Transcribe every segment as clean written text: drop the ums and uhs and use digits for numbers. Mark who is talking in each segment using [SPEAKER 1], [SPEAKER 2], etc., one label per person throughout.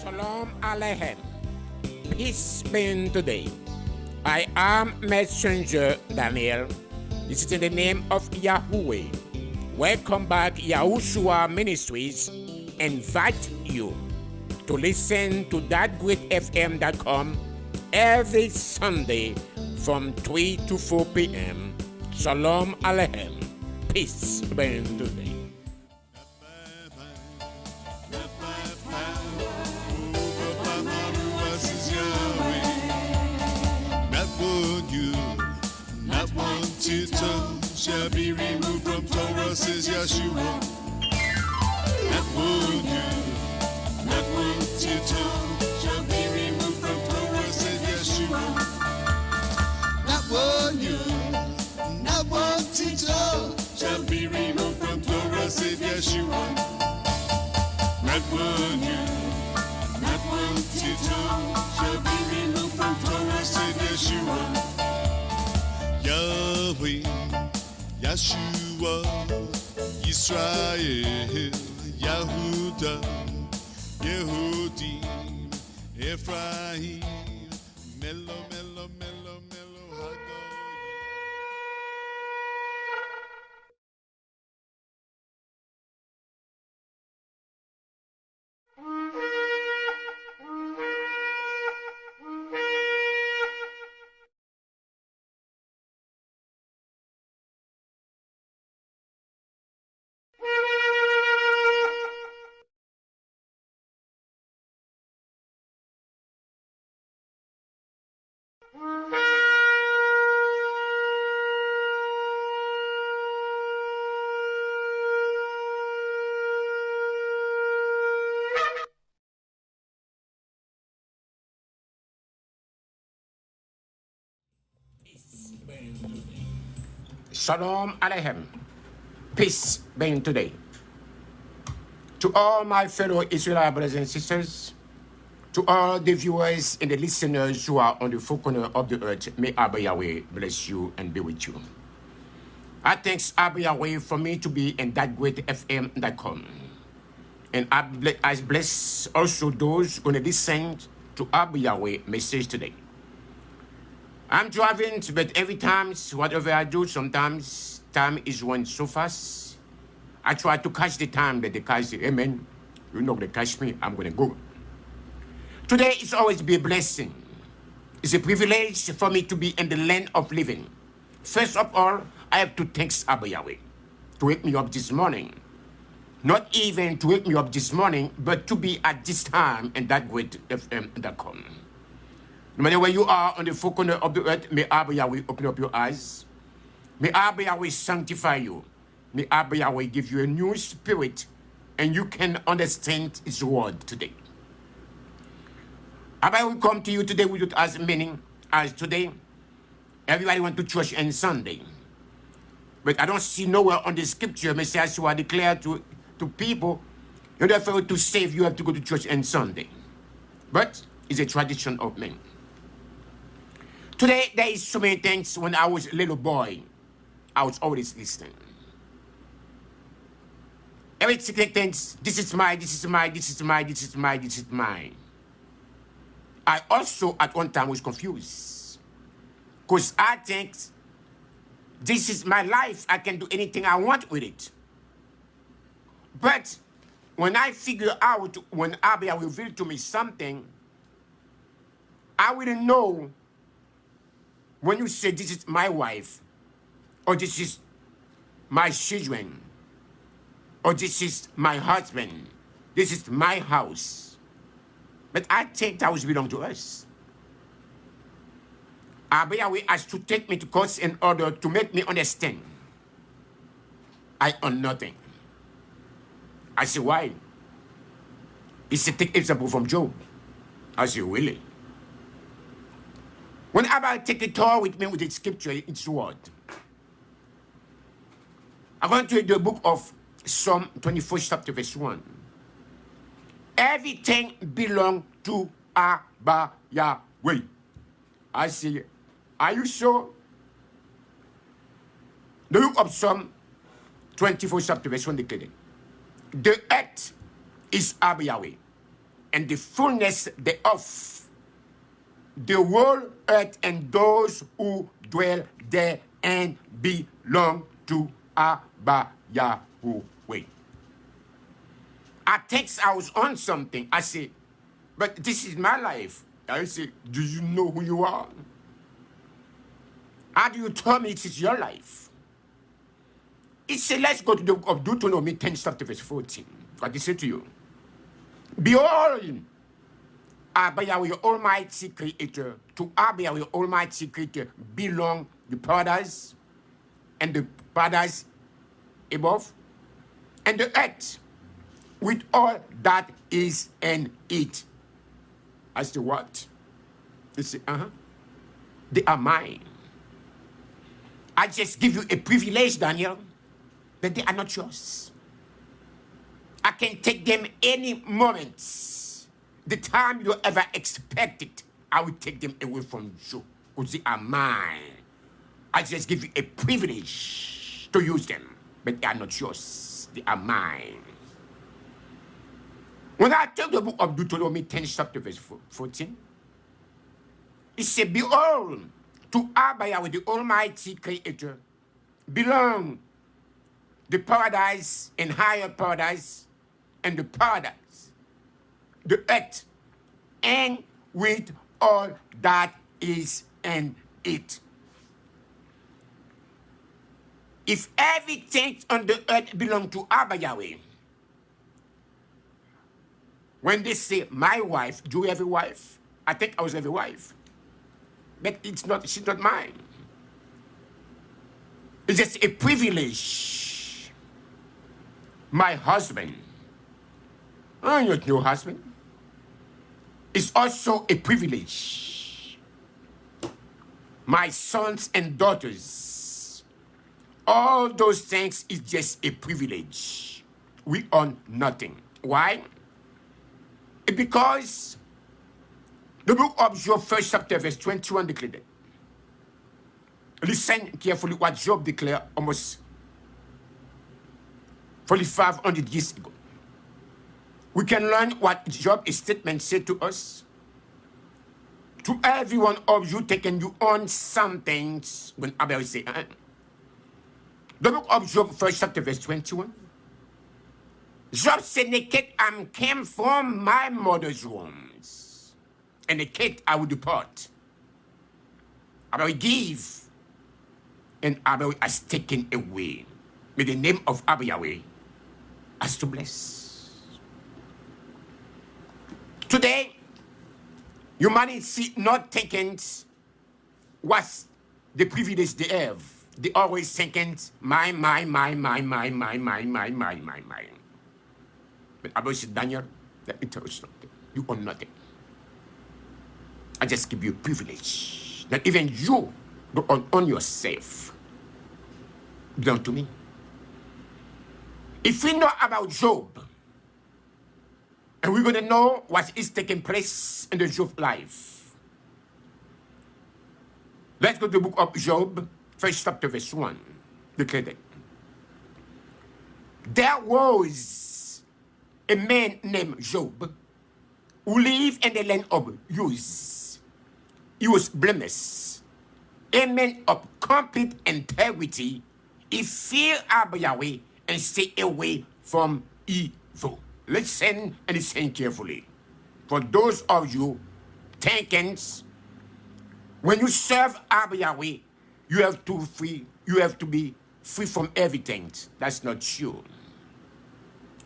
[SPEAKER 1] Shalom Aleichem. Peace be today. I am Messenger Daniel. This is in the name of Yahuweh. Welcome back, Yahushua Ministries. Invite you to listen to thatgreatfm.com every Sunday from 3 to 4 p.m. Shalom Aleichem. Peace be today.
[SPEAKER 2] Not one tittle shall be removed from Torah, says Yahshua. Not one tittle shall be removed from Torah, says Yahshua. Not one tittle shall be removed from Torah, says Yahshua. Not one tittle shall be removed from Torah, says Yahshua. Yahweh, Yahshua, Israel, Yahuda, Yehudim, Ephraim, Melo, Hagoyim.
[SPEAKER 1] Shalom Aleichem. Peace be today. To all my fellow Israelite brothers and sisters, to all the viewers and the listeners who are on the four corners of the earth, may Abba Yahweh bless you and be with you. I thank Abba Yahweh for me to be in thatgreatfm.com. And I bless also those going to listen to Abba Yahweh message today. I'm driving, but every time, whatever I do, sometimes time is running so fast. I try to catch the time that they catch the amen. You know they catch me, I'm going to go. Today it's always be a blessing. It's a privilege for me to be in the land of living. First of all, I have to thank Abba Yahweh to wake me up this morning. Not even to wake me up this morning, but to be at this time in thatgreatfm.com. No matter where you are on the four corners of the earth, may Abba Yahweh open up your eyes. May Abba Yahweh sanctify you. May Abba Yahweh give you a new spirit and you can understand His word today. Abba will come to you today without as meaning as today. Everybody went to church on Sunday. But I don't see nowhere on the scripture, Messiah Yahshua declared to people, in order for you to save, you have to go to church on Sunday. But it's a tradition of men. Today, there is so many things. When I was a little boy, I was always listening. Every single thing, this is mine. I also, at one time, was confused. Because I think, this is my life. I can do anything I want with it. But when I figure out, when Abba revealed to me something, I wouldn't know. When you say this is my wife, or this is my children, or this is my husband, this is my house. But I think that was belong to us. Abba Yahweh has to take me to court in order to make me understand. I own nothing. I say, why? He said, take example from Job. I say, really? When Abba take the Torah with me with its scripture, its word, I'm going to read the book of Psalm 24, chapter verse 1. Everything belongs to Abba Yahweh. I say, are you sure? The book of Psalm 24, chapter verse 1 declared, the earth is Abba Yahweh, and the fullness thereof, the whole earth and those who dwell there and belong to Abba Yahuweh. I think I was on something. I say, but this is my life. I say, do you know who you are? How do you tell me it is your life? It said, let's go to the book of Deuteronomy 10, chapter verse 14. What it said to you? Behold, Abba Yahweh, your almighty creator, to Abba Yahweh, your almighty creator, belong the paradise and the paradise above, and the earth with all that is in it. As to what? You say, they are mine. I just give you a privilege, Daniel, that they are not yours. I can take them any moment. The time you ever expect it, I will take them away from you, because they are mine. I just give you a privilege to use them, but they are not yours. They are mine. When I take the book of Deuteronomy 10, chapter verse 14, it said, behold, to Abba Yahweh, the almighty creator, belong the paradise and higher paradise and the paradise, the earth, and with all that is in it. If everything on the earth belongs to Abba Yahweh, when they say, my wife, do you have a wife? I think I was have a wife. But it's not, she's not mine. It's just a privilege. My husband, I'm not your husband. It's also a privilege. My sons and daughters, all those things is just a privilege. We own nothing. Why? Because the book of Job, first chapter, verse 21 declared it. Listen carefully what Job declared almost 4,500 years ago. We can learn what Job's statement said to us. To every one of you taking you on some things, when Abel say, the book of Job, first chapter, verse 21. Job said, naked I came from my mother's wombs, and naked I will depart. I will give, and Abba has taken away. May the name of Abba Yahweh has to bless. Today, humanity not taking what's the privilege they have. They always thinking, my. But Abba said, Daniel, let me tell you something. You own nothing. I just give you a privilege that even you don't own yourself. Belong to me. If we know about Job, and we're going to know what is taking place in the Job life. Let's go to the book of Job, first chapter, verse 1. Declare that. There was a man named Job who lived in the land of Uz. He was blameless, a man of complete integrity. He feared Abba Yahweh and stayed away from evil. Listen and listen carefully. For those of you thinking, when you serve Abba Yahweh, you have to be free from everything. That's not true.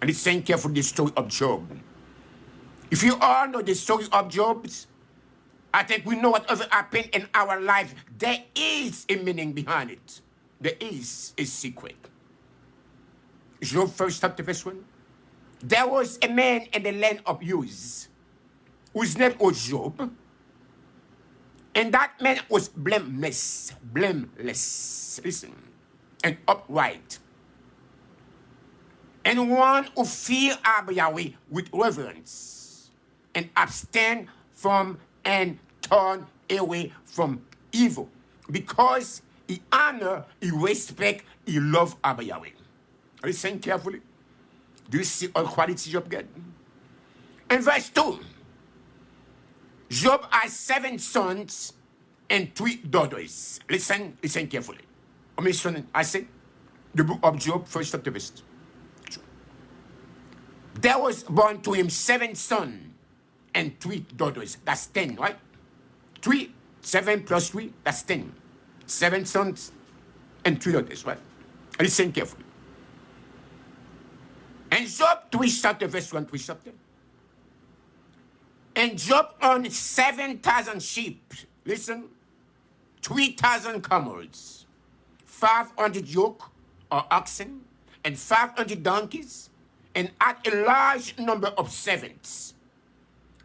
[SPEAKER 1] And listen carefully the story of Job. If you all know the story of Job, I think we know whatever happened in our life, there is a meaning behind it. There is a secret. Job first chapter verse 1. There was a man in the land of Uz whose name was Job. And that man was blameless, listen, and upright. And one who feared Abba Yahweh with reverence and abstain from and turn away from evil. Because he honor, he respect, he love Abba Yahweh. Listen carefully. Do you see all qualities Job get? In verse 2, Job has 7 sons and 3 daughters. Listen carefully. I say, the book of Job, first chapter, verse 2. There was born to him 7 sons and 3 daughters. That's 10, right? 7 plus 3, that's 10. 7 sons and 3 daughters, right? Listen carefully. And Job 3 chapter, verse 1, 3 chapter. And Job owned 7,000 sheep. Listen. 3,000 camels. 500 yoke or oxen. And 500 donkeys. And had a large number of servants.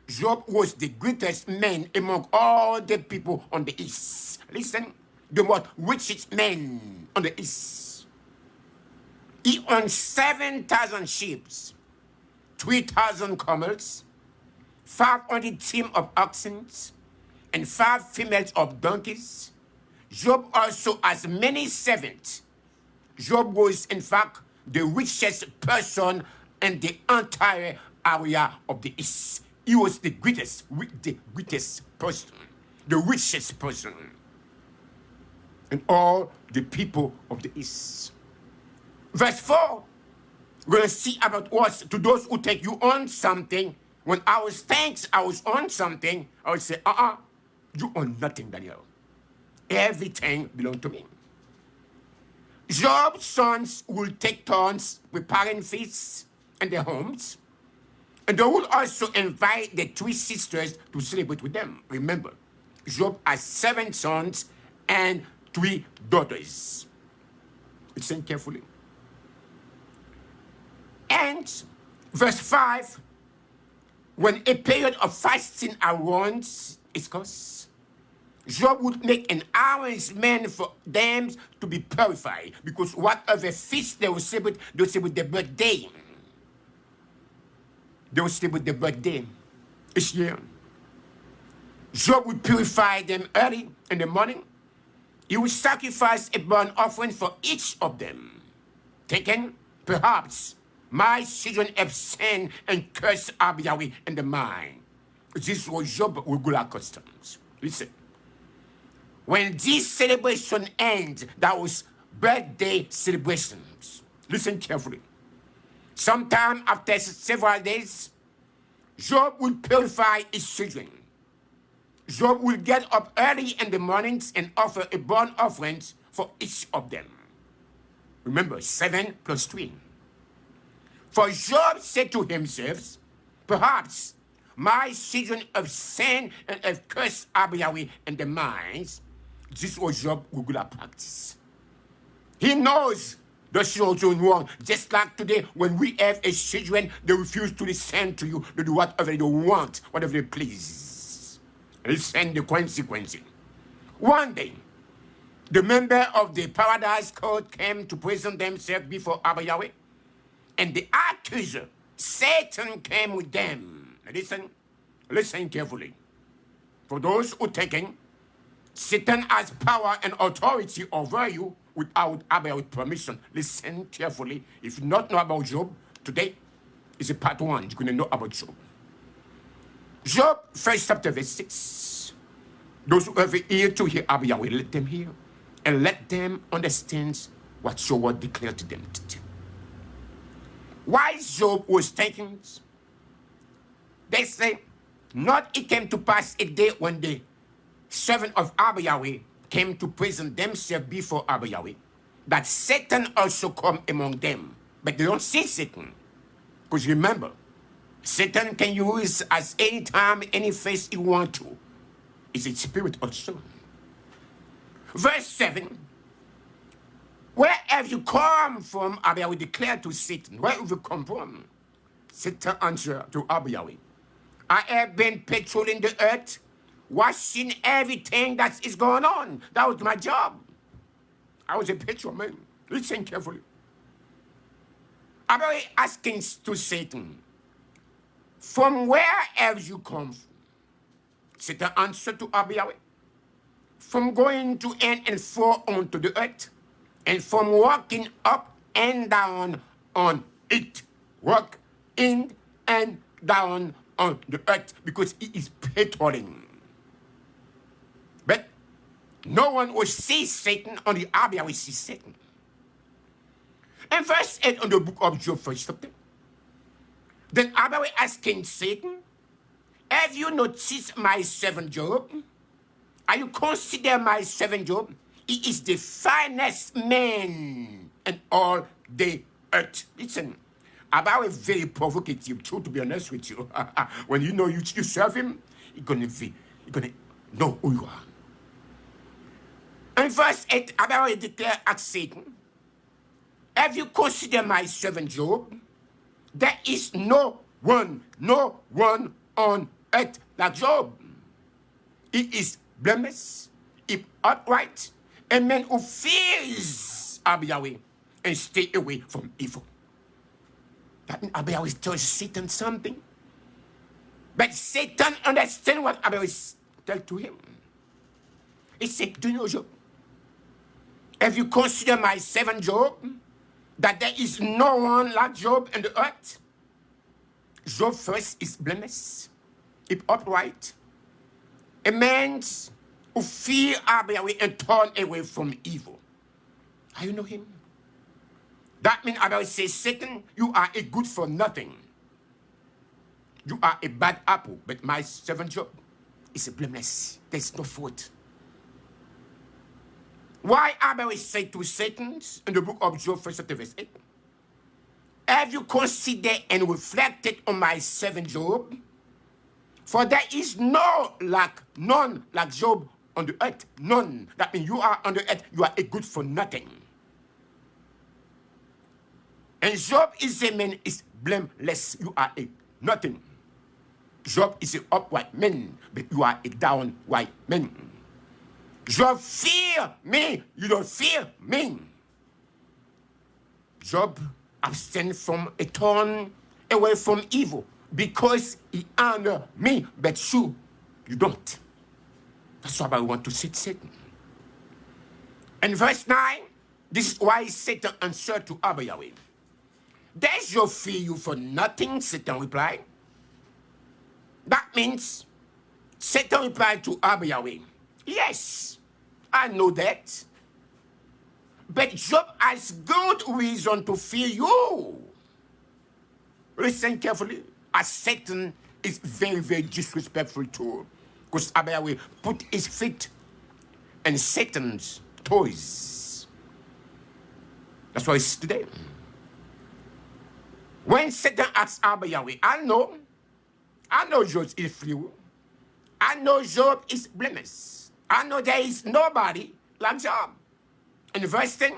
[SPEAKER 1] Job was the greatest man among all the people on the east. Listen. The most richest man on the east. He owned 7,000 sheep. 3,000 camels. 500 team of oxen, and 5 females of donkeys. Job also has many servants. Job was, in fact, the richest person in the entire area of the East. He was the greatest person, the richest person in all the people of the East. Verse 4, we're going to see about us, to those who think you own something. When I was on something, I would say, you own nothing, Daniel. Everything belongs to me. Job's sons will take turns preparing feasts in their homes, and they will also invite the 3 sisters to celebrate with them. Remember, Job has 7 sons and 3 daughters. Listen carefully. And verse 5, when a period of fasting runs its course, Job would make an arrangement for them to be purified, because whatever feast they will celebrate their birthday. They will celebrate their birthday each year. Job would purify them early in the morning. He would sacrifice a burnt offering for each of them, thinking, perhaps, my children have sinned and cursed Yahweh in the mind. This was Job's regular customs. Listen. When this celebration ends, that was birthday celebrations. Listen carefully. Sometime after several days, Job will purify his children. Job will get up early in the mornings and offer a burnt offering for each of them. Remember, 7 plus 3. For Job said to himself, perhaps my children have sinned and have cursed Yahweh in their minds. This was Job's regular practice. He knows the children wrong. Just like today, when we have a children, they refuse to listen to you. They do whatever they want, whatever they please. Listen the consequences. One day, the member of the paradise court came to present themselves before Yahweh. And the accuser, Satan, came with them. Listen carefully. For those who taking, Satan has power and authority over you without Yahweh's permission. Listen carefully. If you not know about Job, today is a part 1. You're going to know about Job. Job, first chapter, verse 6. Those who have an ear to hear Yahweh, let them hear. And let them understand what your word declared to them today. Why Job was thinking, they say, not it came to pass a day when the servant of Yahweh came to present themselves before Yahweh, that Satan also come among them. But they don't see Satan. Because remember, Satan can use as any time, any face he want to. It's a spirit also. Verse 7. Where have you come from? Yahweh declared to Satan. Where have you come from? Satan answered to Yahweh, I have been patrolling the earth, watching everything that is going on. That was my job. I was a patrolman. Listen carefully. Yahweh asking to Satan, from where have you come from? Satan answered to Yahweh, from going to and fro onto the earth, and from walking up and down on it. Walk in and down on the earth because he is patrolling. But no one will see Satan, only Abia will see Satan. And verse 8 on the book of Job, first chapter. Then Abia will ask King Satan, have you noticed my servant Job? Are you consider my servant Job? He is the finest man in all the earth. Listen, Abba is very provocative, too, to be honest with you. When you know you serve him, he's gonna know who you are. In verse 8, Abba will declare at Satan, have you considered my servant Job? There is no one on earth like Job. He is blameless, he upright, a man who fears Yahweh and stay away from evil. That means Yahweh tells Satan something. But Satan understands what Yahweh tells to him. He said, do you know Job? Have you considered my servant Job? That there is no one like Job in the earth? Job first is blameless, if upright, a man who fear Yahweh and turn away from evil. How you know him? That means Yahweh says, Satan, you are a good for nothing. You are a bad apple, but my servant Job is a blameless. There's no fault. Why Yahweh said to Satan in the book of Job, verse 8, have you considered and reflected on my servant Job? For there is none like Job on the earth. None. That means you are on the earth, you are a good for nothing. And Job is a man, is blameless. You are a nothing. Job is an upright man, but you are a downright man. Job fear me, you don't fear me. Job abstain from a turn away from evil because he honor me, but you don't. That's why I want to sit Satan. And verse 9, this is why Satan answered to Abba Yahweh. Does your fear you for nothing? Satan replied. That means Satan replied to Abba Yahweh, yes, I know that. But Job has good reason to fear you. Listen carefully, as Satan is very, very disrespectful too. Because Abba Yahweh put his feet in Satan's toys. That's why it's today. When Satan asks Abba Yahweh, I know Job is free. I know Job is blameless. I know there is nobody like Job. And verse 10,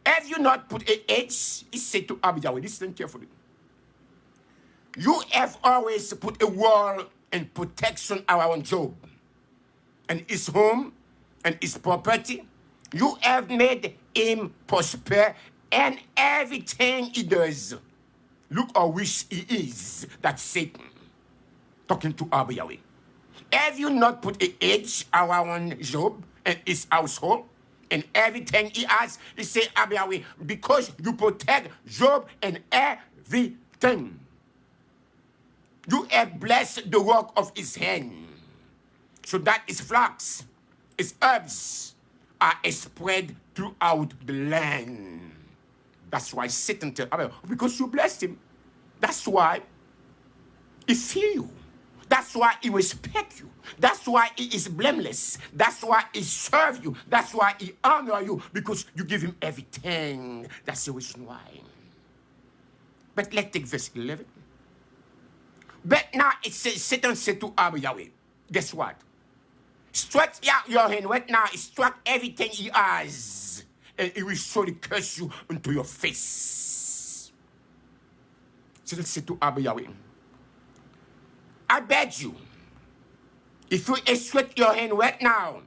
[SPEAKER 1] have you not put an edge? He said to Abba Yahweh, listen carefully. You have always put a wall and protection around Job and his home and his property. You have made him prosper and everything he does. Look how rich he is, that's Satan, talking to Abba Yahweh. Have you not put an edge around Job and his household and everything he has? He said, Abba Yahweh, because you protect Job and everything. You have blessed the work of his hand, so that his flocks, his herbs are spread throughout the land. That's why Satan tells Abba, because you blessed him. That's why he fear you. That's why he respect you. That's why he is blameless. That's why he serve you. That's why he honor you, because you give him everything. That's the reason why. But let's take verse 11. But now it says, Satan said to Abba Yahweh, guess what? Stretch out your hand right now, strike everything he has, and he will surely curse you into your face. Satan said to Abba Yahweh, I beg you, if you stretch your hand right now,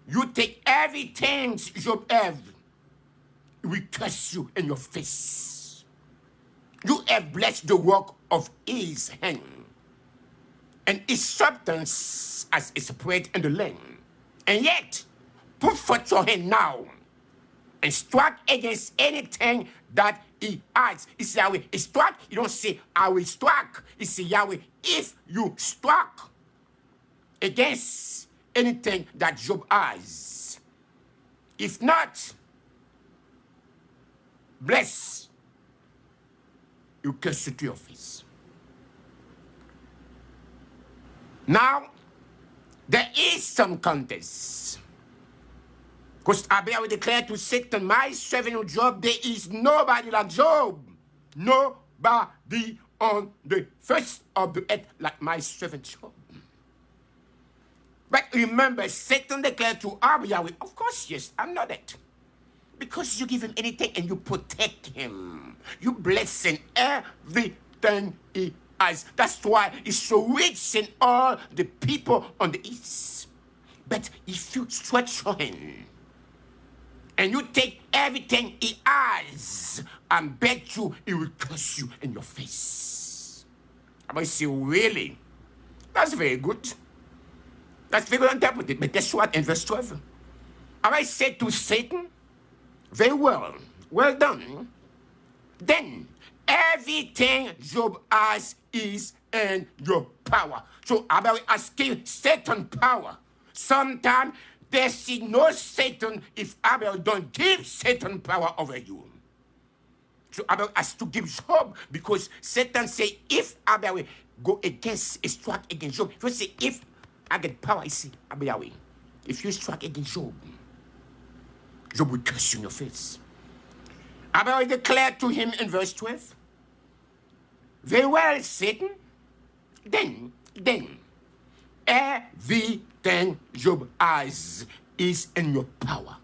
[SPEAKER 1] you take everything Job have, it will curse you in your face. You have blessed the work of his hand, and his substance as is spread in the land. And yet, put forth your hand now, and strike against anything that he has. It's Yahweh. He struck. You don't say, I will struck. It's Yahweh. If you struck against anything that Job has, if not, bless, you curse it to your face. Now, there is some contest. Because Abel will declare to Satan, my servant Job, there is nobody like Job. Nobody on the face of the earth like my servant Job. But remember, Satan declared to Yahweh, of course, yes, I'm not it. Because you give him anything and you protect him. You bless him everything he has. That's why he's so rich in all the people on the east. But if you stretch your hand and you take everything he has, I bet you he will curse you in your face. I might say, really? That's very good. That's very good interpreted. But guess what? In verse 12, I said to Satan, very well, well done. Then everything Job has is in your power. So I will ask you, Satan power. Sometimes there's no Satan if Abel don't give Satan power over you. So Abel has to give Job, because Satan say, if Abel will go against, strike against Job, if you say, if I get power, I see Abel, if you strike against Job, Job will curse you in your face. Abel declared to him in verse 12, very well, Satan, then, everything Job has is in your power.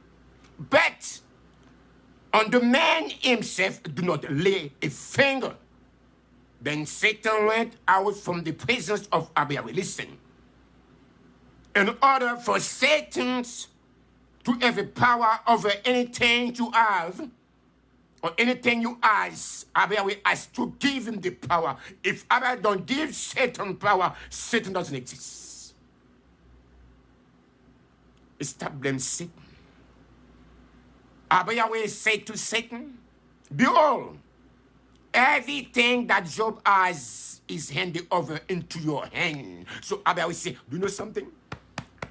[SPEAKER 1] But on the man himself, do not lay a finger. Then Satan went out from the presence of Abel. Listen. In order for Satan to have a power over anything you have, or anything you ask, Abel has to give him the power. If Abel don't give Satan power, Satan doesn't exist. Stop blaming Satan. Abel said to Satan, behold, everything that Job has is handed over into your hand. So Abel will say, do you know something?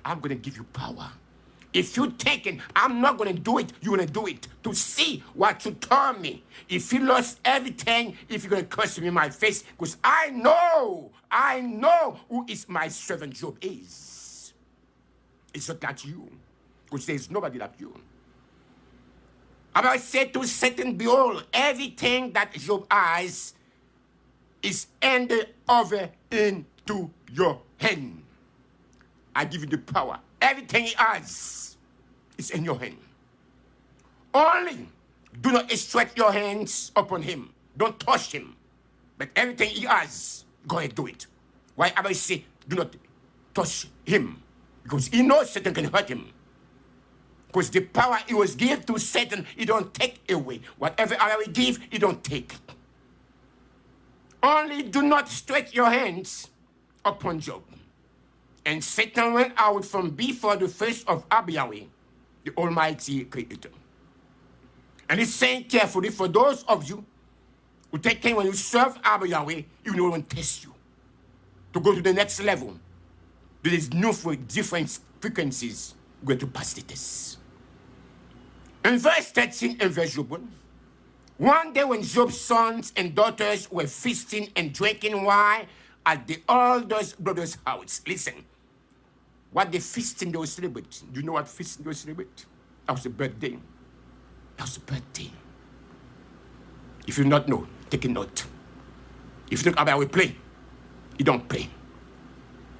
[SPEAKER 1] I'm going to give you power. If you take it, I'm not going to do it. You're going to do it to see what you told me. If you lost everything, if you're going to curse me in my face, because I know who is my servant Job is. It's not like you, because there's nobody like you. I said to Satan, behold, everything that Job has is handed over into your hand. I give you the power. Everything he has is in your hand. Only do not stretch your hands upon him. Don't touch him. But everything he has, go ahead, do it. Why I say, do not touch him? Because he knows Satan can hurt him. Because the power he was given to Satan, he don't take away. Whatever I will give, he don't take. Only do not stretch your hands upon Job. And Satan went out from before the face of Yahweh, the Almighty Creator. And he's saying carefully, for those of you who take care when you serve Yahweh, he will not test you. To go to the next level, there is new for different frequencies going to pass the test. In verse 13 and verse 1, one day when Job's sons and daughters were feasting and drinking wine at the oldest brother's house. Listen, what the feasting they were celebrating. Do you know what feasting they were celebrating? That was a birthday. That was a birthday. If you not know, take a note. If you think about we play, you don't play.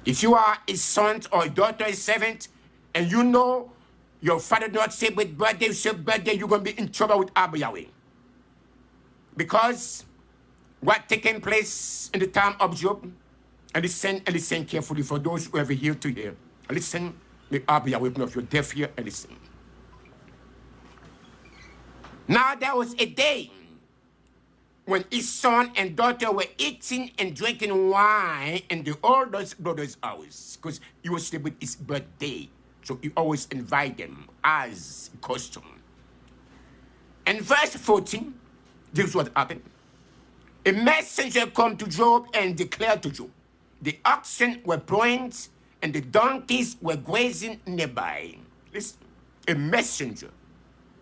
[SPEAKER 1] If you are a son or a daughter, a servant, and you know your father do not celebrate birthday, you say birthday, you're going to be in trouble with Yahweh. Because what taking place in the time of Job, and listen carefully for those who have here to hear. Listen, may Yahweh open up your deaf ear and listen. Now there was a day when his son and daughter were eating and drinking wine in the oldest brother's house, because he was celebrating his birthday. So he always invite them as custom. In verse 14, This is what happened. A messenger come to Job and declared to Job, the oxen were plowing and the donkeys were grazing nearby. Listen, a messenger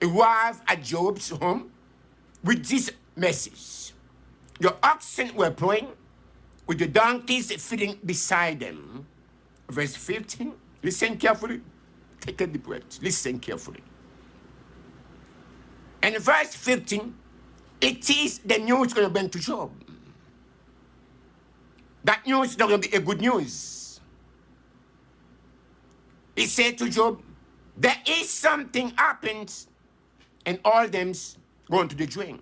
[SPEAKER 1] arrived at Job's home with this message. Your oxen were plowing with the donkeys feeding beside them. Verse 15, listen carefully. Take a deep breath. Listen carefully. And verse 15, it is the news going to bring to Job. That news is not going to be a good news. He said to Job, there is something happens and all them's going to the drain.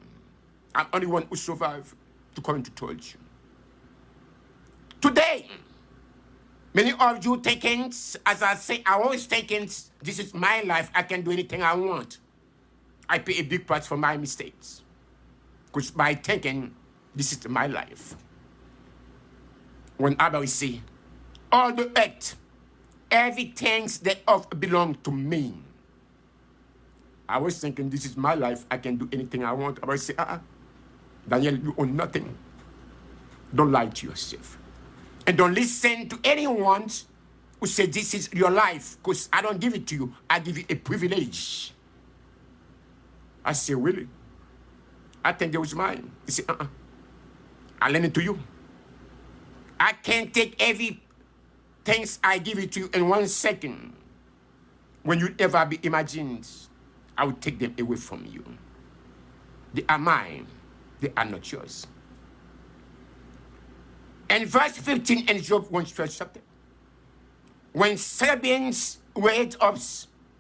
[SPEAKER 1] I'm only one who survived to come to tell you. Today, many of you taking, as I say, I always taking, this is my life, I can do anything I want. I pay a big price for my mistakes. Because by thinking, this is my life. When Abba will say, all the earth, everything that of belong to me. I was thinking, this is my life, I can do anything I want. Abba will say, Daniel, you own nothing. Don't lie to yourself. And don't listen to anyone who says this is your life, because I don't give it to you, I give you a privilege. I say, really? I think it was mine. He said, I lend it to you. I can't take every things I give it to you in 1 second. When you ever be imagined, I will take them away from you. They are mine. They are not yours. And verse 15 in Job 1:12 chapter. When Sabians went up,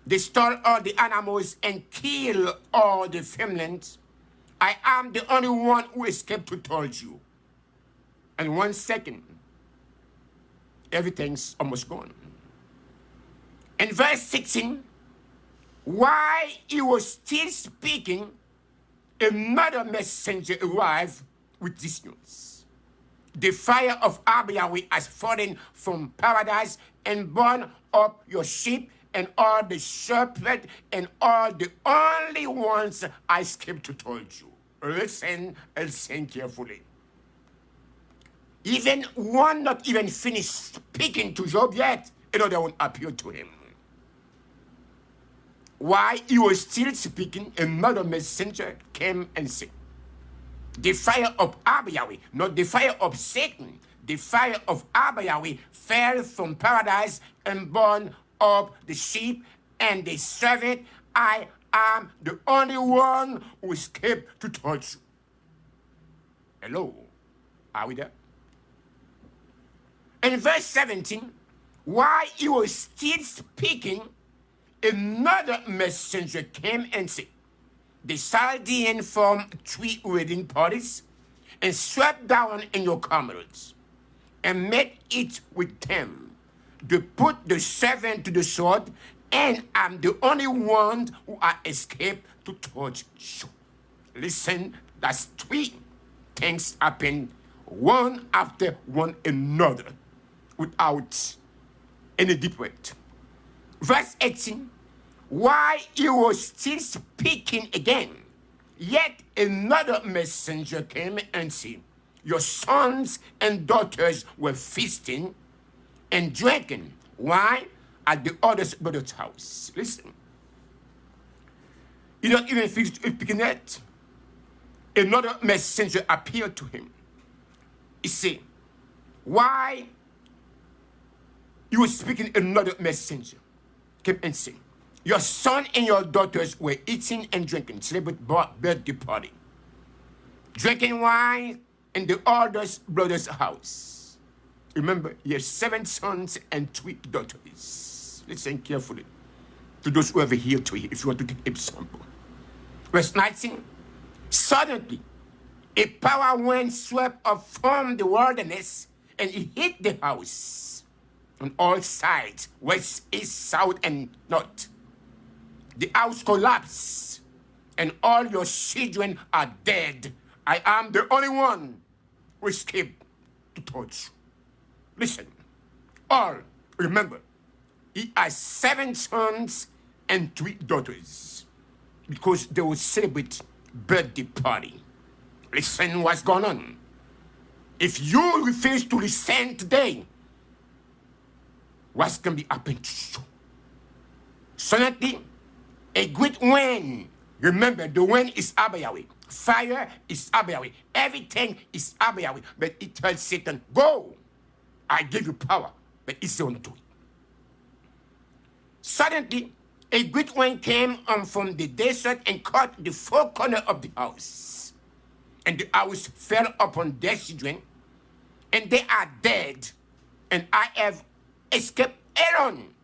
[SPEAKER 1] they stole all the animals and killed all the families. I am the only one who escaped to tell you. And 1 second, everything's almost gone. In verse 16, while he was still speaking, another messenger arrived with this news. The fire of Abba Yahweh has fallen from paradise and burned up your sheep and all the shepherds and all the only ones I escaped to tell you. Listen and listen carefully. Even one not even finished speaking to Job yet, another one appeared to him. While he was still speaking, another messenger came and said, the fire of Abba Yahweh, not the fire of Satan, the fire of Abba Yahweh fell from paradise and burned up the sheep and the servant. I am the only one who escaped to touch you. Hello, are we there? In verse 17, while he was still speaking, another messenger came and said, the Chaldean formed 3 wedding parties and swept down in your comrades and met it with them. They put the servant to the sword, and I'm the only one who I escaped to touch you. Listen, that's 3 things happen one after one another without any debate. Verse 18, while he was still speaking again, yet another messenger came and said, your sons and daughters were feasting and drinking wine at the other brother's house. Listen. He don't even finish speaking yet. Another messenger appeared to him. He said, why he was speaking, another messenger came and said, your son and your daughters were eating and drinking, celebrating birthday party, drinking wine in the oldest brother's house. Remember, he has 7 sons and 3 daughters. Listen carefully to those who have here to you, if you want to take example. Verse 19, suddenly a power wind swept up from the wilderness and it hit the house on all sides, west, east, south, and north. The house collapsed, and all your children are dead. I am the only one who escaped to touch you. Listen, all, remember, he has 7 sons and 3 daughters because they will celebrate birthday party. Listen what's going on. If you refuse to listen today, what's going to be happening to you? Suddenly, a great wind. Remember, the wind is Abba Yahweh. Fire is Abba Yahweh. Everything is Abba Yahweh. But it tells Satan, go. I give you power. But he said, don't do it. Suddenly, a great wind came from the desert and caught the four corners of the house. And the house fell upon their children, and they are dead. And I have escaped Aaron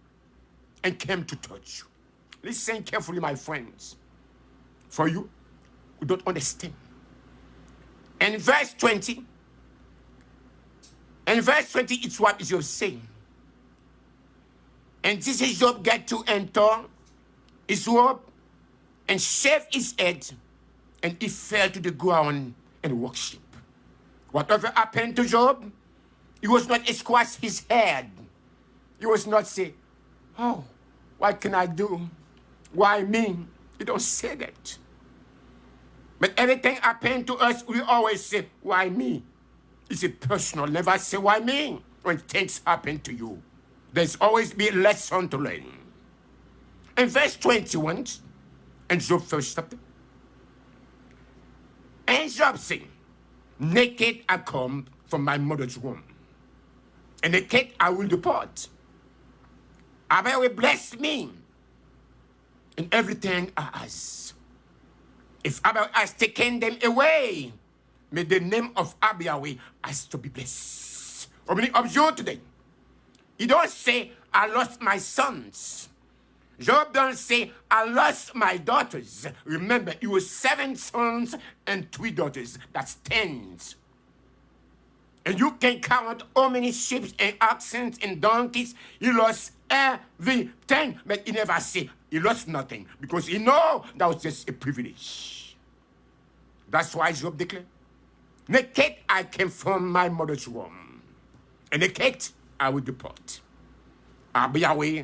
[SPEAKER 1] and came to touch you. Listen carefully, my friends, for you who don't understand. And verse 20, it's what is your saying. And this is Job get to enter his robe and shave his head, and he fell to the ground and worship. Whatever happened to Job, he was not squash his head. He was not say, oh, what can I do? Why me? He don't say that. But everything happened to us, we always say, why me? It's a personal. Never say, why me? When things happen to you, there's always be a lesson to learn. In verse 21, and Job first chapter, and Job said, naked I come from my mother's womb, and naked I will depart. Abba will bless me in everything I ask. If Abba has taken them away, may the name of Abba Yahweh has to be blessed. How many of you today? You don't say, I lost my sons. Job don't say, I lost my daughters. Remember, it was 7 sons and 3 daughters. That's 10. And you can count how many sheep and oxen and donkeys. He lost everything. But he never say he lost nothing. Because he know that was just a privilege. That's why Job declared, naked I came from my mother's womb, and naked I will depart. Abba Yahweh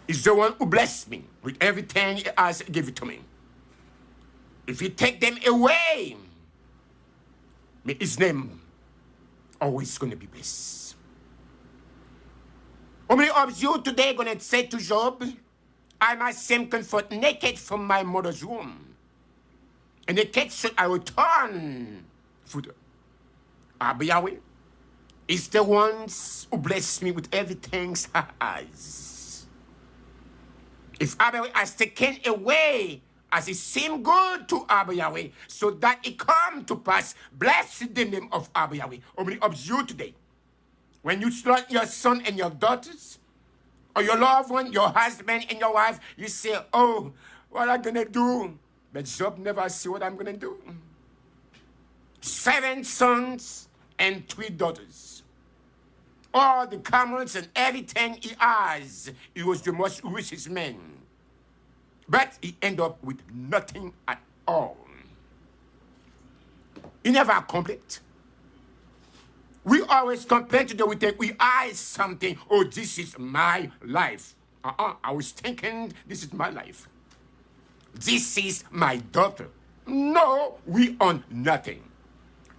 [SPEAKER 1] is the one who blessed me with everything he has given to me. If he take them away, may his name always going to be blessed. How many of you today going to say to Job, I myself comfort naked from my mother's womb, and naked should I return food? Abba Yahweh is the ones who bless me with everything he has. If Abba Yahweh has taken away as it seemed good to Abba Yahweh, so that it come to pass, bless the name of Abba Yahweh. How many of you today, when you slaughter your son and your daughters, or your loved one, your husband and your wife, you say, oh, what am I going to do? But Job never see what I'm going to do. 7 sons and 3 daughters. All the camels and everything he has. He was the most richest man. But he ended up with nothing at all. He never accomplished. We always complain to the we eyes something. Oh, this is my life. I was thinking this is my life. This is my daughter. No, we own nothing.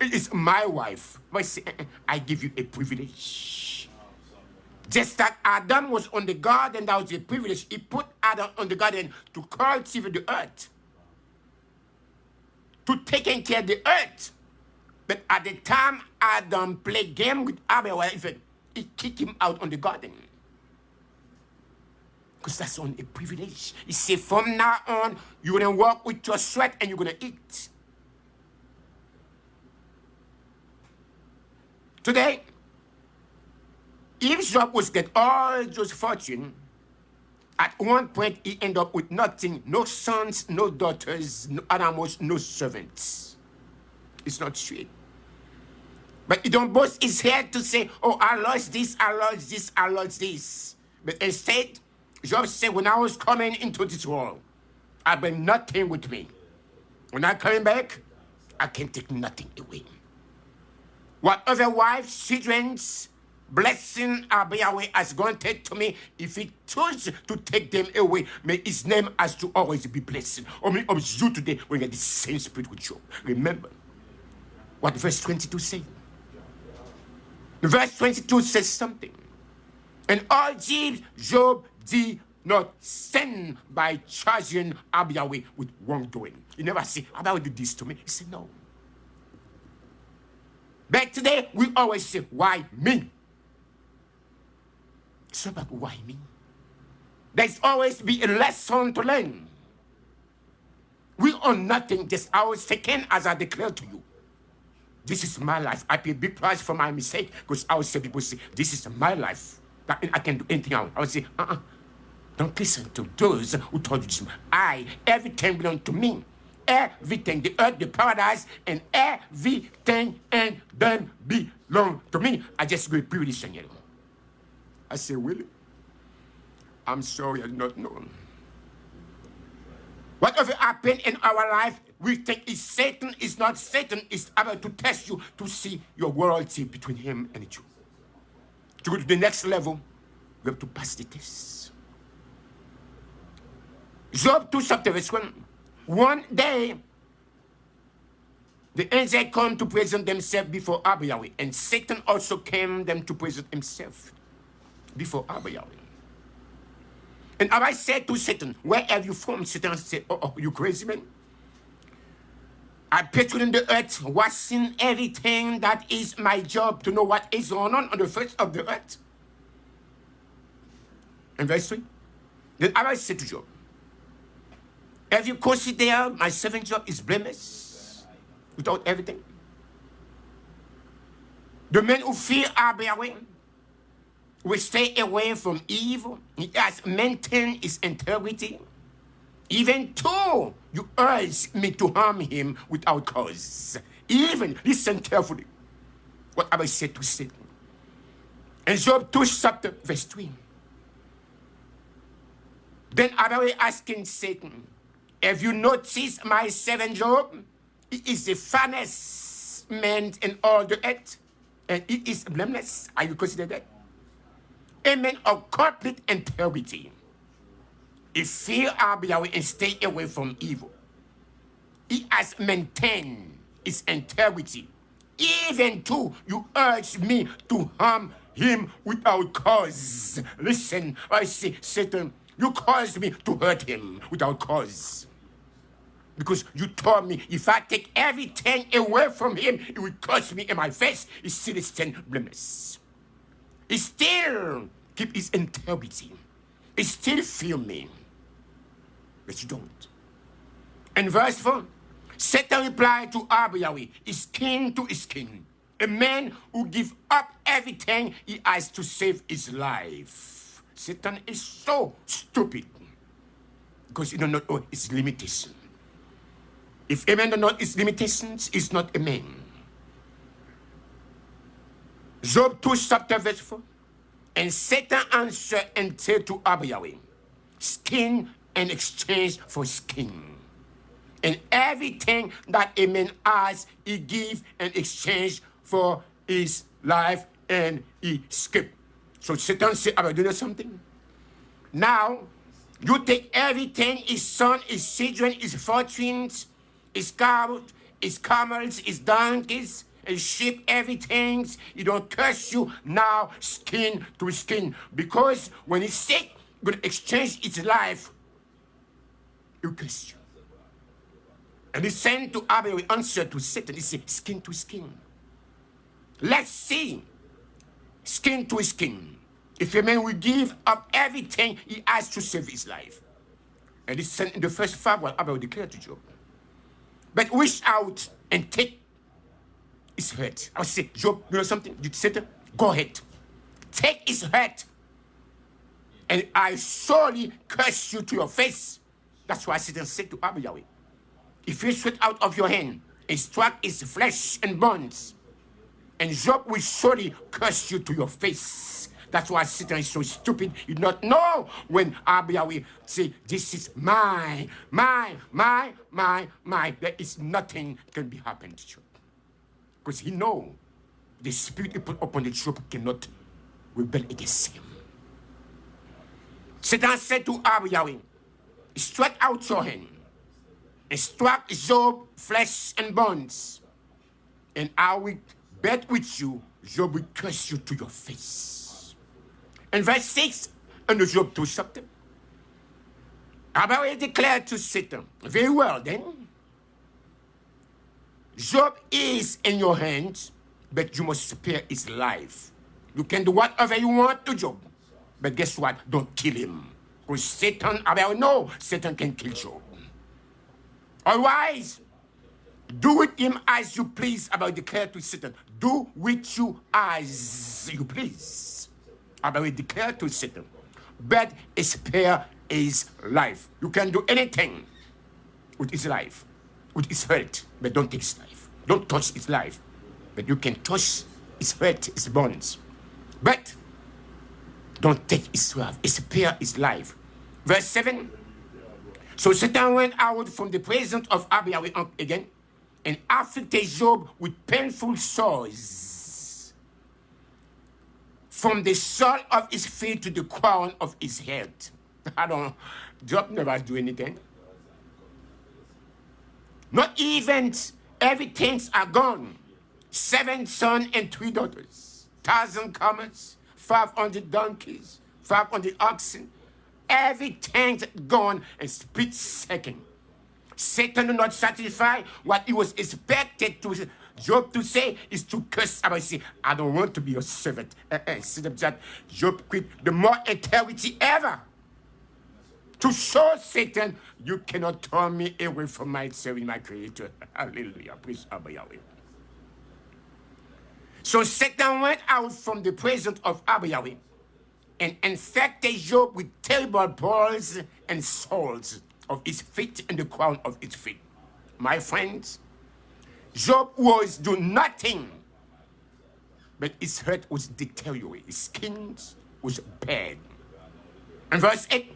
[SPEAKER 1] It is my wife. But see, I give you a privilege. Just like Adam was on the garden, that was a privilege. He put Adam on the garden to cultivate the earth, to taking care of the earth. But at the time Adam played game with Abba, he kicked him out on the garden. Because that's on a privilege. He said, from now on, you're going to walk with your sweat and you're going to eat. Today, if Job was get all those fortune, at one point he ended up with nothing, no sons, no daughters, no animals, no servants. It's not straight. But he don't boast his head to say, oh, I lost this, I lost this, I lost this. But instead, Job said, when I was coming into this world, I bring nothing with me. When I come back, I can take nothing away. Whatever wives, children's blessing Abba Yahweh has granted to me, if he chooses to take them away, may his name has to always be blessed. Only of you today when you get the same spirit with you. Remember, what verse 22 says. Verse 22 says something. And all these Job did not sin by charging Yahweh with wrongdoing. You never say, Yahweh did this to me. He said, no. But today, we always say, why me? It's about why me. There's always be a lesson to learn. We own nothing, just our second, as I declare to you. This is my life. I pay a big price for my mistake, because I would say, people say, this is my life. That means I can do anything else. I would say, don't listen to those who told you this. Everything belongs to me. Everything, the earth, the paradise, and everything and them belong to me. I just go privilege and you. I say, Willie, I'm sorry I did not know. Whatever happened in our life, we think it's Satan. It's not Satan. It's about to test you to see your loyalty between him and you. To go to the next level, we have to pass the test. Job 2 chapter verse 1. One day, the angels come to present themselves before Yahweh, and Satan also came them to present himself before Yahweh. And I said to Satan, where have you from? Satan said, oh, you crazy man? I put you in the earth, watching everything. That is my job, to know what is going on the face of the earth. And verse 3. Then I said to Job, have you considered my servant Job is blameless without everything? The man who fear Yahweh will stay away from evil. He has maintained his integrity. Even though you urge me to harm him without cause. Even, listen carefully, what I said to Satan. In Job 2 chapter verse 3. Then Yahweh asking Satan, have you noticed my servant Job? He is the finest man in all the earth, and he is blameless. Are you consider that? A man of complete integrity. He fear Yahweh and stay away from evil. He has maintained his integrity. Even though you urge me to harm him without cause. Listen, I say, Satan, you caused me to hurt him without cause. Because you told me if I take everything away from him, it will cost me in my face. He still stands blameless. He still keep his integrity. He still fear me. But you don't. In verse 4, Satan replied to Yahweh, skin to skin. A man who gives up everything he has to save his life. Satan is so stupid because he does not know his limitations. If a man does not know his limitations, he's not a man. Job 2 chapter verse 4. And Satan answered and said to Yahweh, skin in exchange for skin. And everything that a man has, he gives in exchange for his life, and he escaped. So Satan said, I'm doing something. Now, you take everything, his son, his children, his fortunes, his cows, his camels, his donkeys, his sheep, everything. He don't curse you now, skin to skin. Because when he's sick, going to exchange his life, he'll curse you. And he sent to Abel, we answer to Satan. He said, skin to skin. Let's see, skin to skin. If a man will give up everything he has to save his life. And he sent in the first fable, Abel declared to Job. But wish out and take his hurt. I say, Job, you know something? You Satan, go ahead. Take his hurt. And I surely curse you to your face. That's why Satan said to Yahweh, if you sweat out of your hand and strike his flesh and bones, and Job will surely curse you to your face. That's why Satan is so stupid. You do not know when Yahweh say, this is my. There is nothing can be happened to Job. Because he know the spirit he put upon the Job cannot rebel against him. Satan said to Yahweh, stretch out your hand and struck Job flesh and bones. and I will bet with you, Job will curse you to your face. In verse 6, in the Job 2 chapter, Yahweh declared to Satan, very well then, Job is in your hands, but you must spare his life. You can do whatever you want to Job, but guess what? Don't kill him. Because Satan, no, Satan can kill Job. Otherwise, do with him as you please. About declare to Satan, do with you as you please. About declare to Satan, but spare his life. You can do anything with his life, with his health, but don't take his life. Don't touch his life, but you can touch his health, his bones. But don't take his life, spare his life. Verse 7. So Satan went out from the presence of Yahweh again, and afflicted Job with painful sores, from the sole of his feet to the crown of his head. Job never do anything. Not even everything's are gone. 7 sons and 3 daughters, 1,000 camels, 500 donkeys, 500 oxen. Everything's gone in split second. Satan did not satisfy what he was expected to Job to say is to curse about say, I don't want to be your servant. Instead of that, Job quit the more integrity ever. To show Satan, you cannot turn me away from my serving my creator. Hallelujah. Praise Abba Yahweh. So Satan went out from the presence of Abba Yahweh and infected Job with terrible boils and sores of his feet and the crown of his feet. My friends, Job was doing nothing, but his health was deteriorating. His skin was bad. And verse 8,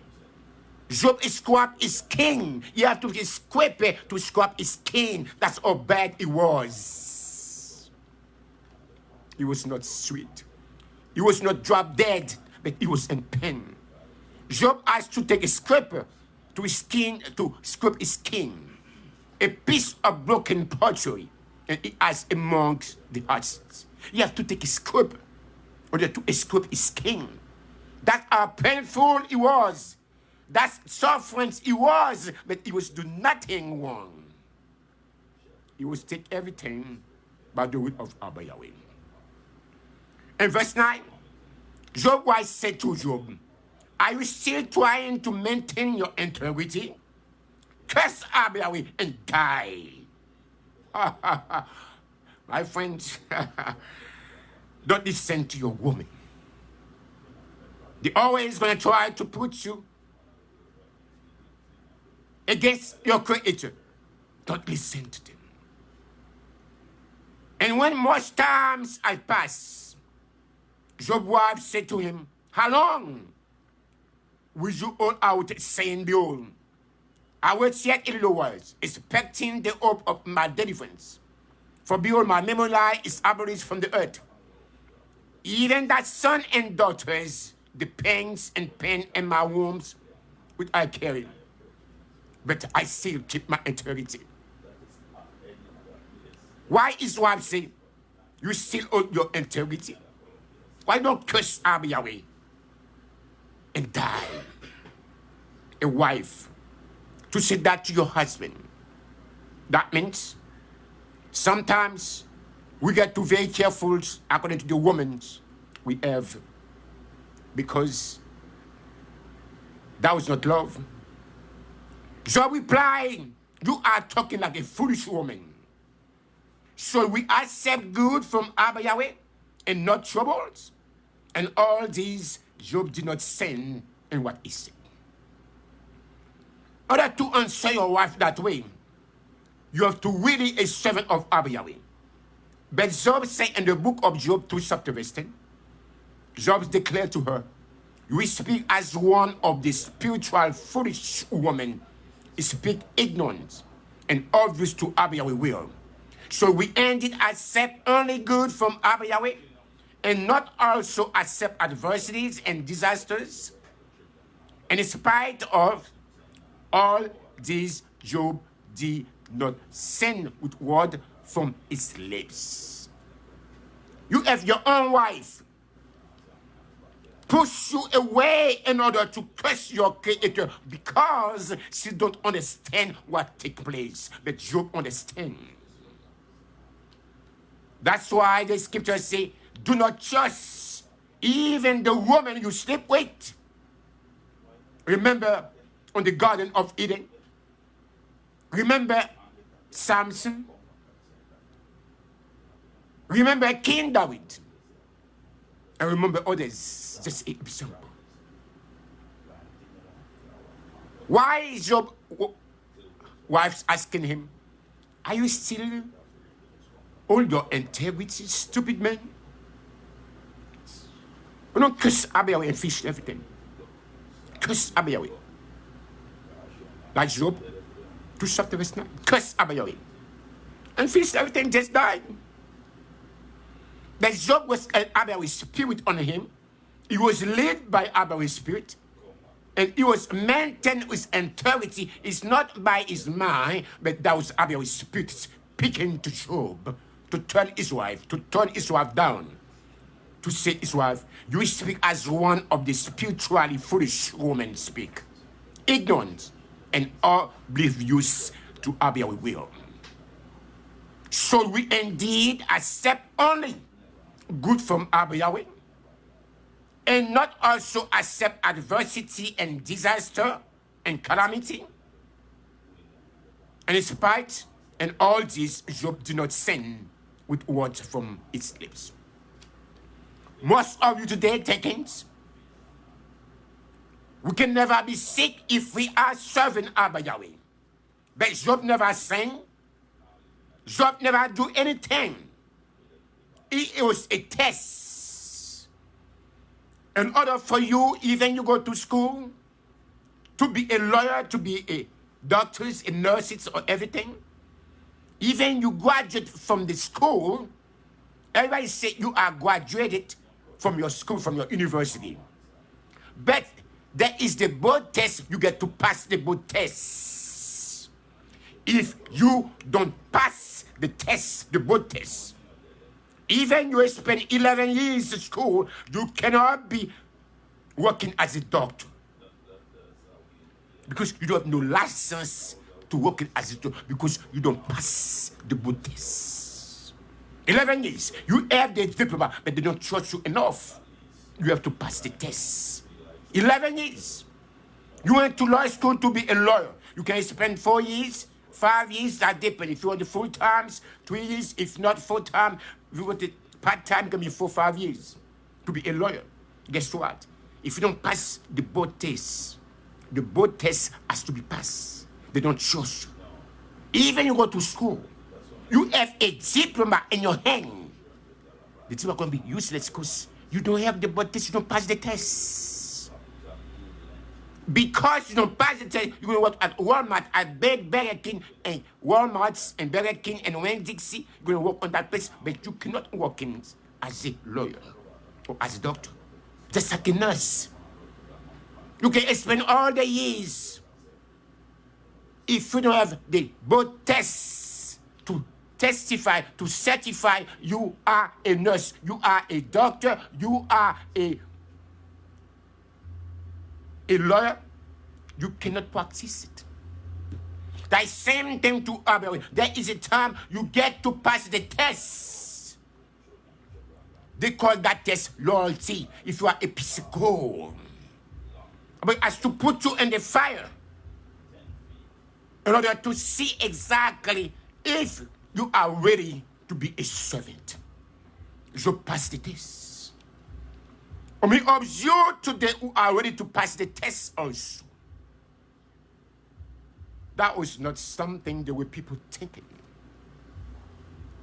[SPEAKER 1] Job scraped his skin. He had to scrape it to scrap his skin. That's how bad it was. He was not sweet. He was not drop dead, but he was in pain. Job has to take a scraper to his skin, to scrape his skin. A piece of broken pottery, and it has amongst the ashes. You have to take a scraper in order to scrape his skin. That's how painful it was. That's suffering it was, but he was doing nothing wrong. He was take everything by the will of Abba Yahweh. In verse 9, Job was said to Job, are you still trying to maintain your integrity? Curse Abba Yahweh and die. My friends, don't listen to your woman. They're always going to try to put you against your creator. Don't listen to them. And when most times I pass, Job's wife said to him, how long will you hold out, saying, behold, I wait yet a little while, expecting the hope of my deliverance. For behold, my memory is abolished from the earth. Even that son and daughters, the pangs and pain in my wombs, which I carry. But I still keep my integrity. Why is wife say, you still hold your integrity? Why don't curse Abba Yahweh and die? A wife to say that to your husband. That means sometimes we get to very careful according to the women we have, because that was not love. Job replied, you are talking like a foolish woman. So we accept good from Abba Yahweh and not troubles? And all these Job did not sin in what he said. In order to answer your wife that way, you have to really be a servant of Abba Yahweh. But Job said in the book of Job 2 chapter verse 10, Job declared to her, you speak as one of the spiritual foolish women, speak ignorant and obvious to Abba Yahweh will. So we indeed accept only good from Abba Yahweh and not also accept adversities and disasters. And in spite of all these, Job did not sin with word, from his lips. You have your own wife push you away in order to curse your creator because she don't understand what takes place. But Job understands. That's why the scriptures say, do not trust even the woman you sleep with. Remember on the Garden of Eden? Remember Samson? Remember King David? And remember others, just an example. Why is Job wives asking him, are you still all your integrity, stupid man? You don't curse Yahweh and fish everything. Curse Yahweh. Like Job, 2 chapter verse 9. Curse Yahweh. And fish everything just died. That Job was an Yahweh's spirit on him. He was led by Yahweh's spirit. And he was maintained with integrity. It's not by his mind, but that was Yahweh's spirit speaking to Job to turn his wife down. To say his wife, you speak as one of the spiritually foolish women speak. Ignorant and oblivious to Yahweh's will. Should we indeed accept only good from Yahweh and not also accept adversity and disaster and calamity? And in spite and all this, Job did not sin with words from his lips. Most of you today takings, we can never be sick if we are serving Yahweh. But Job never sang. Job never do anything. It was a test. In order for you, even you go to school, to be a lawyer, to be a doctor, a nurse, or everything, even you graduate from the school, everybody say you are graduated from your school, from your university. But there is the board test, you get to pass the board test. If you don't pass the test, the board test, even you spend 11 years in school, you cannot be working as a doctor. Because you don't have no license to work as a doctor because you don't pass the board test. 11 years, you have the diploma, but they don't trust you enough. You have to pass the test. 11 years. You went to law school to be a lawyer. You can spend 4 years, 5 years, that depends. If you want the full times, 3 years. If not full time, if you want the part time, it can be 4 or 5 years to be a lawyer. Guess what? If you don't pass the board test has to be passed. They don't trust you. Even you go to school, you have a diploma in your hand. The diploma going to be useless because you don't have the board test, you don't pass the test. Because you don't pass the test, you're going to work at Walmart, at Burger King, and Walmart's and Burger King and Winn-Dixie. You're going to work on that place, but you cannot work in as a lawyer or as a doctor. Just like a nurse. You can spend all the years. If you don't have the board tests to testify, to certify you are a nurse, you are a doctor, you are a lawyer, you cannot practice it. The same thing to Yahweh. There is a time you get to pass the test. They call that test loyalty. If you are a piece of gold. But as to put you in the fire in order to see exactly if you are ready to be a servant. Je pass the test. We observe today who are ready to pass the test also. That was not something the way people thinking.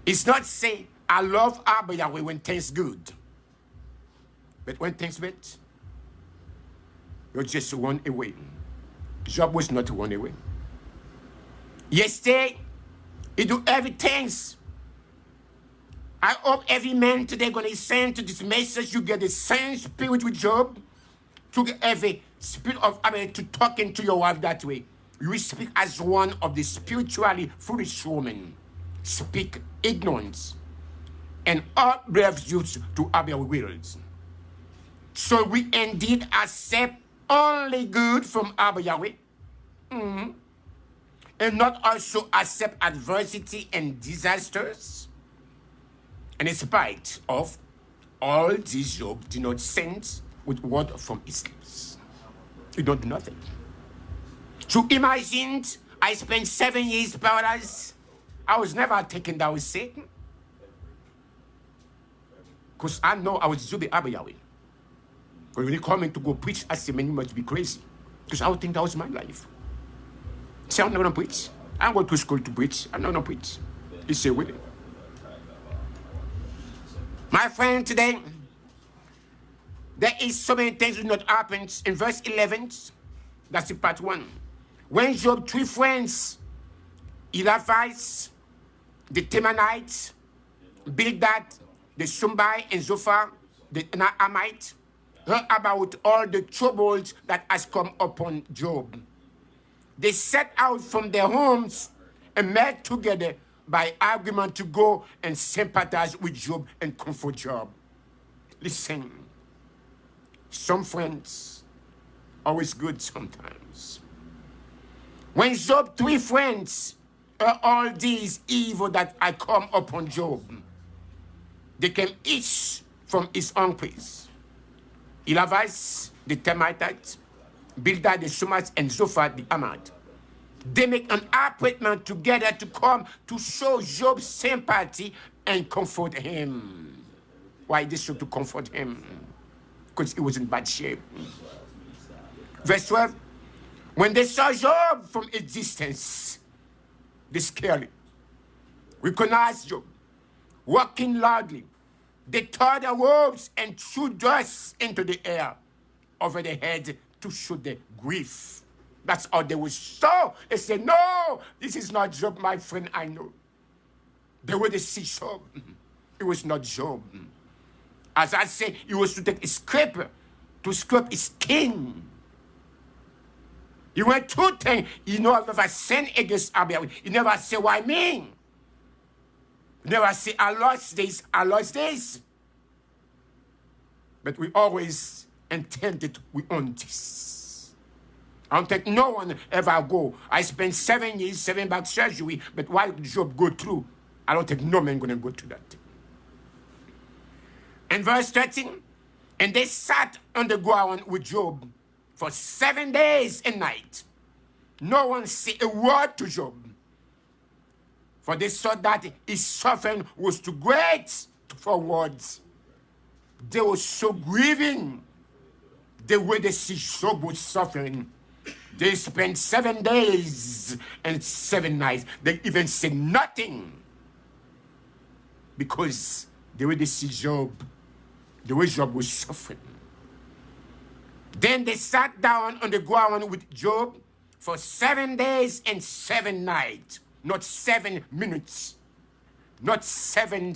[SPEAKER 1] It's not say, I love Yahweh when things good. But when things bad, you're just one away. Job was not one away. Yesterday, he do everything. I hope every man today going to listen to this message. You get the same spirit with Job. To have a spirit of to talking to your wife that way. You speak as one of the spiritually foolish women. speak ignorance, and outbreaks you to other wills. So we indeed accept only good from Abba Yahweh, and not also accept adversity and disasters. And in spite of all this, Job did not send with word from his lips. He don't do nothing. So imagine I spent 7 years in paradise. I was never taken down with Satan. Because I know I was Zubi Abba Yahweh. But when he called me to go preach, I said, man, you must be crazy. Because I would think that was my life. Say, I'm not going to preach. I'm going to school to preach. I'm not going to preach. He said, with it. My friend, today, there is so many things that not happen. In verse 11, that's in part 1. When Job's 3 friends, Eliphaz, the Temanite, Bildad, the Shumbai, and Zophar, the Naamite, heard about all the troubles that has come upon Job. They set out from their homes and met together by argument to go and sympathize with Job and comfort Job. Listen, some friends always good sometimes. When Job's 3 friends heard all these evil that had come upon Job, they came each from his own place. Eliphaz, the Temanite, Bildad, the Shumite, and Zophar, the Amite. They make an appointment together to come to show Job sympathy and comfort him. Why they should to comfort him? Because he was in bad shape. Verse 12. When they saw Job from a distance, they scared, recognized Job, walking loudly. They tore their robes and threw dust into the air over their head to show their grief. That's how they were so. They said, no, this is not Job, my friend, I know. They were to see Job. It was not Job. As I said, he was to take a scraper to scrape his skin. He went through things. He never sinned against Abel. He never said, why me? He never say, I lost this, I lost this. But we always intended we own this. I don't think no one ever go. I spent 7 years, 7 back surgery, but while Job go through, I don't think no man gonna go through that thing. In verse 13, and they sat on the ground with Job for 7 days and night. No one said a word to Job. For they saw that his suffering was too great for words. They were so grieving. The way they see Job was suffering. They spent 7 days and 7 nights. They even said nothing. Because the way they see Job, the way Job was suffering. Then they sat down on the ground with Job for 7 days and 7 nights. Not 7 minutes. Not 7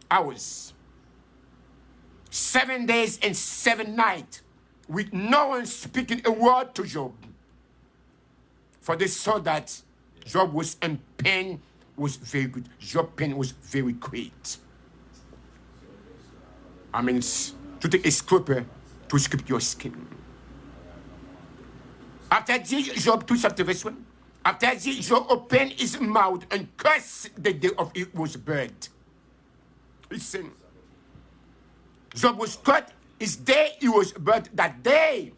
[SPEAKER 1] hours. 7 days and 7 nights. With no one speaking a word to Job. For they saw that Job was in pain, was very good. Job's pain was very great. I mean, to take a scraper to scrape your skin. After this, Job 2 chapter verse 1. After this, Job opened his mouth and cursed the day of it was birth. Listen. Job was cut his day he was birth that day.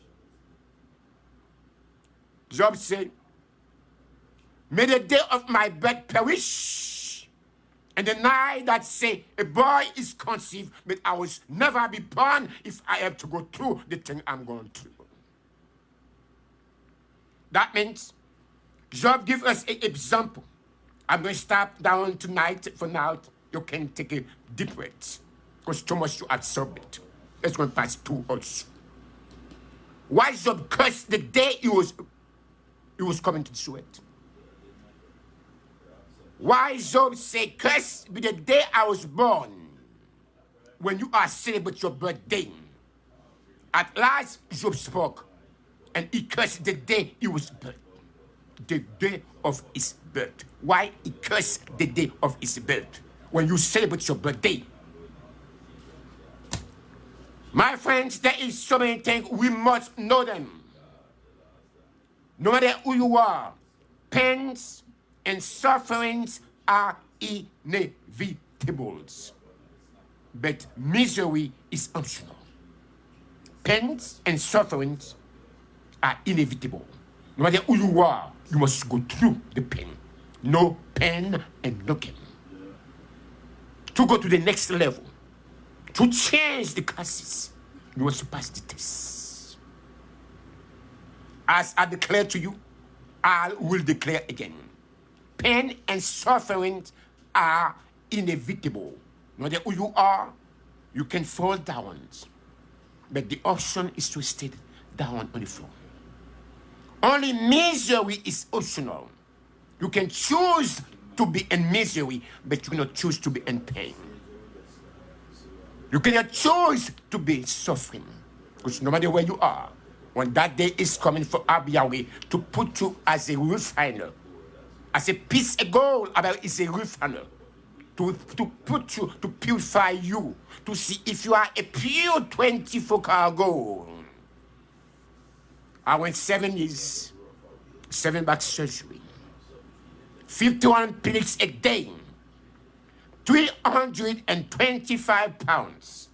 [SPEAKER 1] Job said, may the day of my birth perish, and the night that say a boy is conceived, but I will never be born if I have to go through the thing I'm going through. That means Job gives us an example. I'm going to stop down tonight for now. You can take a deep breath because too much to absorb it. Let's go and pass 2 also. Why Job cursed the day he was coming to the sweat? Why Job say, curse be the day I was born, when you are celebrating your birthday? At last, Job spoke, and he cursed the day he was born. the day of his birth. Why he cursed the day of his birth? When you celebrate your birthday. My friends, there is so many things, we must know them. No matter who you are, pains and sufferings are inevitable. But misery is optional. Pains and sufferings are inevitable. No matter who you are, you must go through the pain. No pain and no gain. To go to the next level, to change the classes, you must pass the test. As I declare to you, I will declare again. Pain and suffering are inevitable. No matter who you are, you can fall down. But the option is to stay down on the floor. Only misery is optional. You can choose to be in misery, but you cannot choose to be in pain. You cannot choose to be suffering. Because no matter where you are, when that day is coming for Yahweh to put you as a refiner, as a piece of gold, about is a refiner, to put you, to purify you, to see if you are a pure 24-karat gold. I went 7 years, 7 back surgery, 51 pills a day, 325 pounds.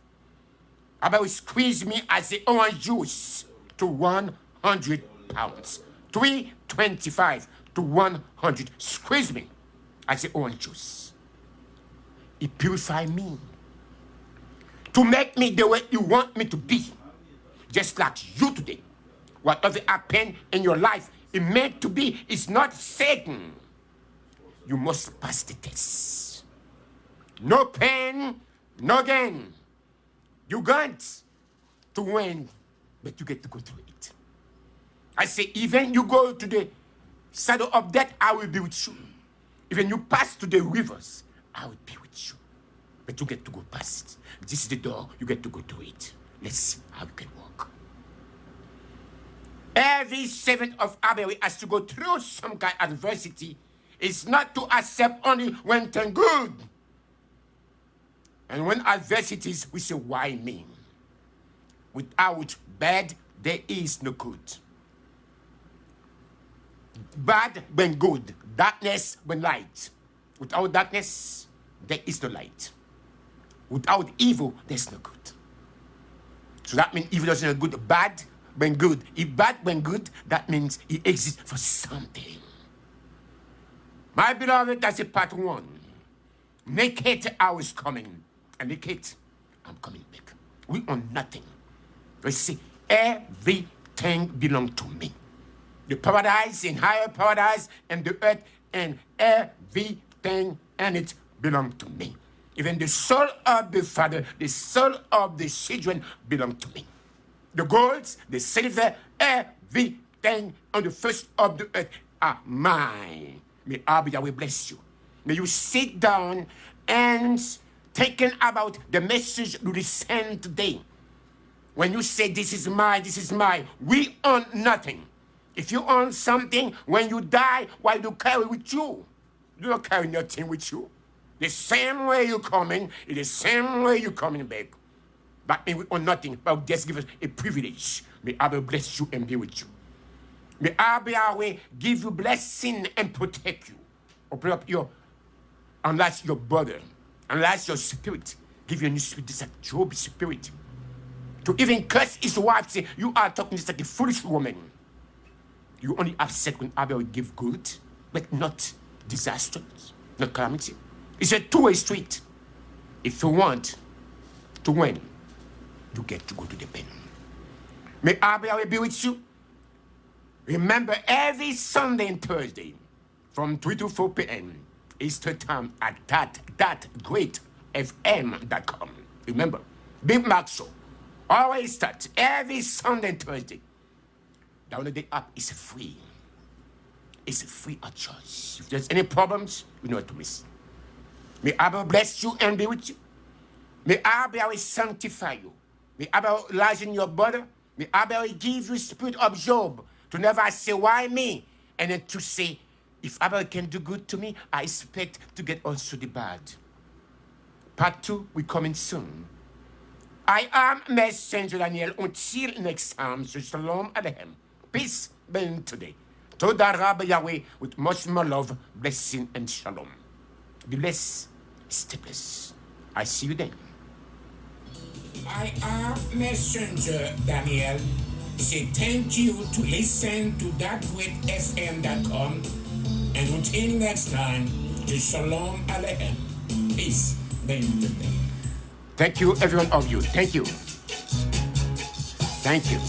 [SPEAKER 1] About squeeze me as the orange juice to 100 pounds. 325 to 100. Squeeze me as the orange juice. It purified me to make me the way you want me to be. Just like you today. Whatever happened in your life, it meant to be, is not Satan. You must pass the test. No pain, no gain. You got to win, but you get to go through it. I say, even you go to the shadow of death, I will be with you. Even you pass to the rivers, I will be with you. But you get to go past it. This is the door, you get to go through it. Let's see how you can walk. Every servant of Yahweh has to go through some kind of adversity. It's not to accept only when things good. And when adversities, we say, why me? Without bad, there is no good. Bad when good, darkness when light. Without darkness, there is no light. Without evil, there's no good. So that means evil doesn't have good, bad when good. If bad when good, that means it exists for something. My beloved, that's a part 1. Naked I was coming, and naked I'm coming back. We own nothing. We see everything belongs to me. The paradise and higher paradise and the earth and everything in it belongs to me. Even the soul of the Father, the soul of the children belong to me. The golds, the silver, everything on the face of the earth are mine. May Yahweh bless you. May you sit down and thinking about the message you send today. When you say, this is mine, we own nothing. If you own something, when you die, why do you carry with you? You don't carry nothing with you. The same way you're coming, is the same way you're coming back. That means we own nothing, but just give us a privilege. May Yahweh bless you and be with you. May Yahweh give you blessing and protect you. Open up your, unless your brother, unless your spirit, give you a new spirit, just like Job's spirit. To even curse his wife, say, you are talking just like a foolish woman. You only upset when Yahweh will give good, but not disaster, not calamity. It's a two-way street. If you want to win, you get to go to the pen. May Yahweh be with you. Remember, every Sunday and Thursday, from 3 to 4 p.m. Eastern time at that great FM.com. Remember, Big Mac Show. Always start every Sunday and Thursday. Download the app. It's free. It's free of charge. If there's any problems, you know what to miss. May Abba bless you and be with you. May Abba sanctify you. May Abba lighten your body. May Abba give you spirit of Job to never say, why me? and then to say, if Abel can do good to me, I expect to get also the bad. Part 2, we coming soon. I am Messenger Daniel. Until next time, so shalom aleichem. Peace be today. Toda Rabbi Yahweh with much more love, blessing, and shalom. Be blessed, stay blessed. I see you then. I am Messenger Daniel. Say thank you to listen to thatgreatfm.com. And until next time, shalom aleichem. Peace be today. Thank you, every one of you. Thank you. Thank you.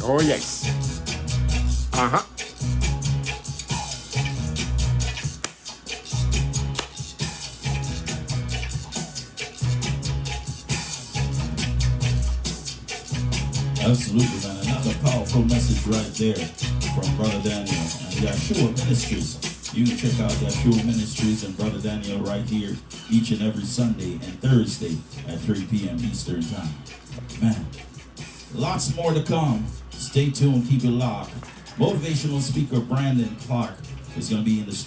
[SPEAKER 1] Oh, yes. Uh-huh.
[SPEAKER 3] Absolutely, man. Another powerful message right there from Brother Daniel and YAHUWEH Ministries. You can check out YAHUWEH Ministries and Brother Daniel right here each and every Sunday and Thursday at 3 p.m. Eastern Time. Man, lots more to come. Stay tuned, keep it locked. Motivational speaker Brandon Clark is going to be in the